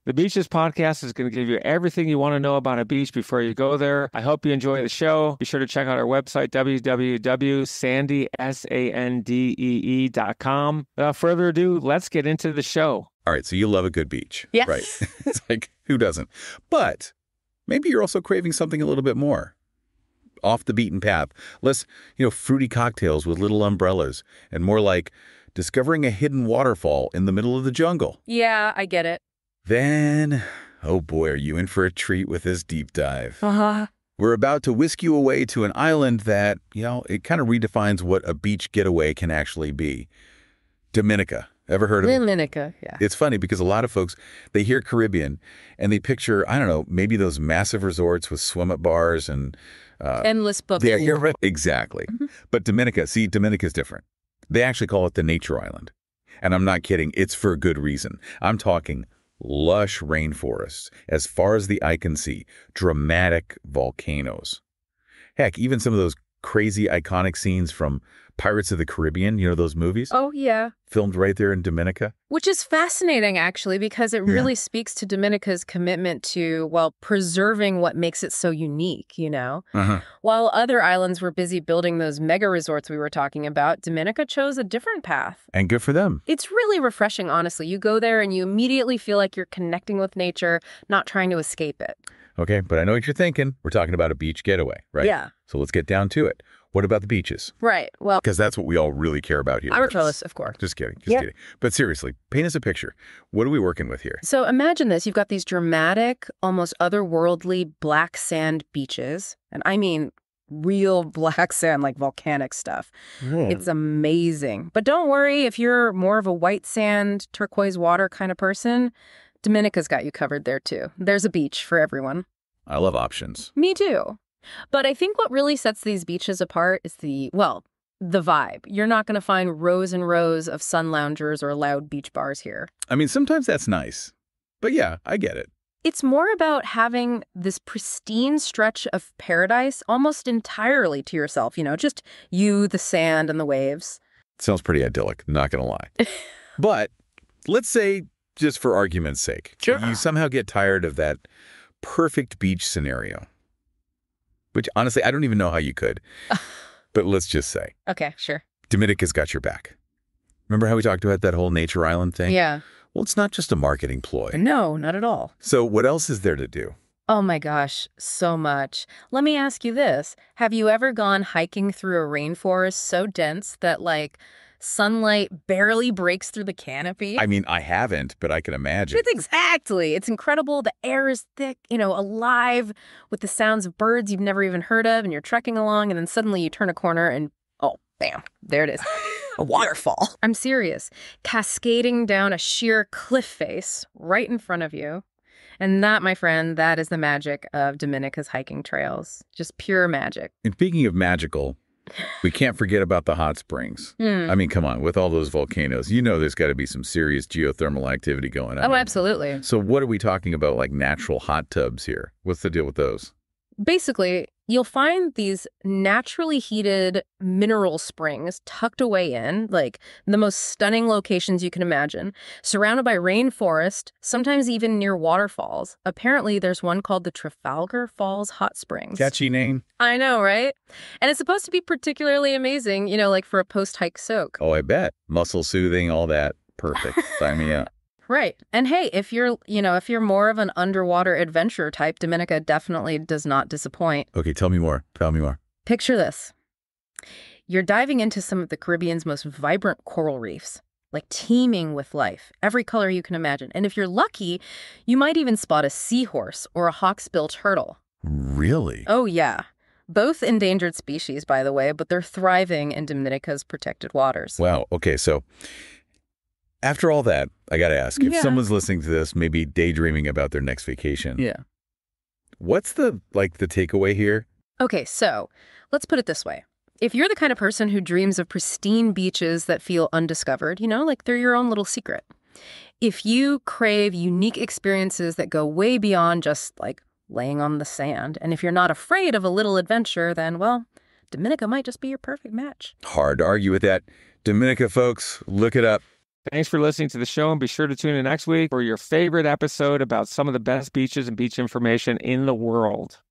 The Beaches podcast is going to give you everything you want to know about a beach before you go there. I hope you enjoy the show. Be sure to check out our website, www.sandee.com. Without further ado, let's get into the show. All right, so you love a good beach. Yes. Right. It's like, who doesn't? But maybe you're also craving something a little bit more. Off the beaten path. Less, fruity cocktails with little umbrellas. And more like discovering a hidden waterfall in the middle of the jungle. Yeah, I get it. Then, oh boy, are you in for a treat with this deep dive. Uh-huh. We're about to whisk you away to an island that, it kind of redefines what a beach getaway can actually be. Dominica. Ever heard of it? Dominica, yeah. It's funny because a lot of folks, they hear Caribbean and they picture, I don't know, maybe those massive resorts with swim-up bars and... endless books. Yeah, you're right. Exactly. But Dominica's different. They actually call it the Nature Island. And I'm not kidding. It's for a good reason. I'm talking lush rainforests, as far as the eye can see, dramatic volcanoes. Heck, even some of those crazy iconic scenes from Pirates of the Caribbean, those movies? Oh, yeah. Filmed right there in Dominica. Which is fascinating, actually, because it really speaks to Dominica's commitment to, preserving what makes it so unique, Uh-huh. While other islands were busy building those mega resorts we were talking about, Dominica chose a different path. And good for them. It's really refreshing, honestly. You go there and you immediately feel like you're connecting with nature, not trying to escape it. Okay, but I know what you're thinking. We're talking about a beach getaway, right? Yeah. So let's get down to it. What about the beaches? Right. Well, Because that's what we all really care about here. Archelaus, of course. Just kidding. Just kidding. But seriously, paint us a picture. What are we working with here? So imagine this. You've got these dramatic, almost otherworldly black sand beaches. And I mean real black sand, like volcanic stuff. It's amazing. But don't worry if you're more of a white sand, turquoise water kind of person. Dominica's got you covered there, too. There's a beach for everyone. I love options. Me too. But I think what really sets these beaches apart is the vibe. You're not going to find rows and rows of sun loungers or loud beach bars here. I mean, sometimes that's nice. But yeah, I get it. It's more about having this pristine stretch of paradise almost entirely to yourself, just you, the sand, and the waves. Sounds pretty idyllic, not going to lie. But let's say, just for argument's sake, you somehow get tired of that perfect beach scenario. Which, honestly, I don't even know how you could. But let's just say. Okay, sure. Dominica's got your back. Remember how we talked about that whole Nature Island thing? Yeah. Well, it's not just a marketing ploy. No, not at all. So what else is there to do? Oh my gosh, so much. Let me ask you this. Have you ever gone hiking through a rainforest so dense that, sunlight barely breaks through the canopy? I mean, I haven't, but I can imagine. Exactly. It's incredible. The air is thick, alive with the sounds of birds you've never even heard of, and you're trekking along, and then suddenly you turn a corner and, oh, bam, there it is. A waterfall. I'm serious. Cascading down a sheer cliff face right in front of you. And that, my friend, that is the magic of Dominica's hiking trails. Just pure magic. And speaking of magical, we can't forget about the hot springs. I mean, come on, with all those volcanoes, there's got to be some serious geothermal activity going on. Oh, absolutely. So what are we talking about, like natural hot tubs here? What's the deal with those? Basically, you'll find these naturally heated mineral springs tucked away in, like the most stunning locations you can imagine, surrounded by rainforest, sometimes even near waterfalls. Apparently, there's one called the Trafalgar Falls Hot Springs. Catchy name. I know, right? And it's supposed to be particularly amazing, like for a post-hike soak. Oh, I bet. Muscle soothing, all that. Perfect. Sign me up. Right. And hey, if you're more of an underwater adventure type, Dominica definitely does not disappoint. Okay, tell me more. Picture this. You're diving into some of the Caribbean's most vibrant coral reefs, like teeming with life, every color you can imagine. And if you're lucky, you might even spot a seahorse or a hawksbill turtle. Really? Oh, yeah. Both endangered species, by the way, but they're thriving in Dominica's protected waters. Wow. Okay, so after all that, I got to ask, if someone's listening to this, maybe daydreaming about their next vacation. Yeah. What's the takeaway here? Okay, so let's put it this way. If you're the kind of person who dreams of pristine beaches that feel undiscovered, like they're your own little secret. If you crave unique experiences that go way beyond just laying on the sand, and if you're not afraid of a little adventure, then, Dominica might just be your perfect match. Hard to argue with that. Dominica, folks, look it up. Thanks for listening to the show, and be sure to tune in next week for your favorite episode about some of the best beaches and beach information in the world.